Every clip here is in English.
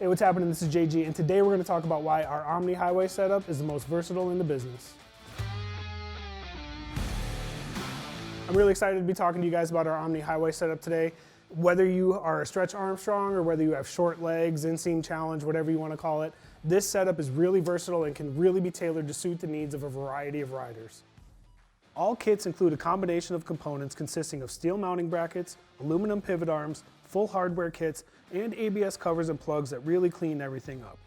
Hey, what's happening? This is JG, and today we're going to talk about why our Omni Highway setup is the most versatile in the business. I'm really excited to be talking to you guys about our Omni Highway setup today. Whether you are a stretch Armstrong or whether you have short legs, inseam challenge, whatever you want to call it, this setup is really versatile and can really be tailored to suit the needs of a variety of riders. All kits include a combination of components consisting of steel mounting brackets, aluminum pivot arms, full hardware kits, and ABS covers and plugs that really clean everything up.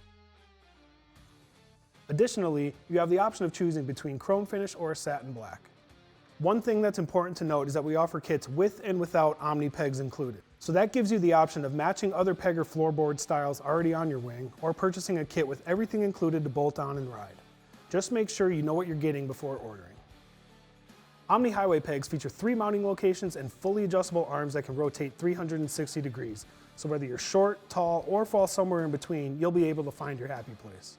Additionally, you have the option of choosing between chrome finish or satin black. One thing that's important to note is that we offer kits with and without Omni pegs included. So that gives you the option of matching other peg or floorboard styles already on your wing, or purchasing a kit with everything included to bolt on and ride. Just make sure you know what you're getting before ordering. Omni Highway pegs feature 3 mounting locations and fully adjustable arms that can rotate 360 degrees. So whether you're short, tall, or fall somewhere in between, you'll be able to find your happy place.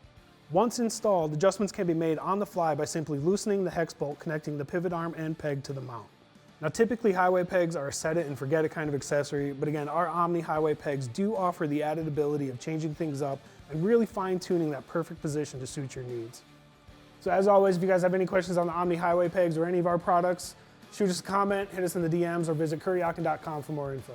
Once installed, adjustments can be made on the fly by simply loosening the hex bolt connecting the pivot arm and peg to the mount. Now typically highway pegs are a set it and forget it kind of accessory, but again, our Omni Highway pegs do offer the added ability of changing things up and really fine-tuning that perfect position to suit your needs. So as always, if you guys have any questions on the Omni Highway pegs or any of our products, shoot us a comment, hit us in the DMs, or visit Kuryakyn.com for more info.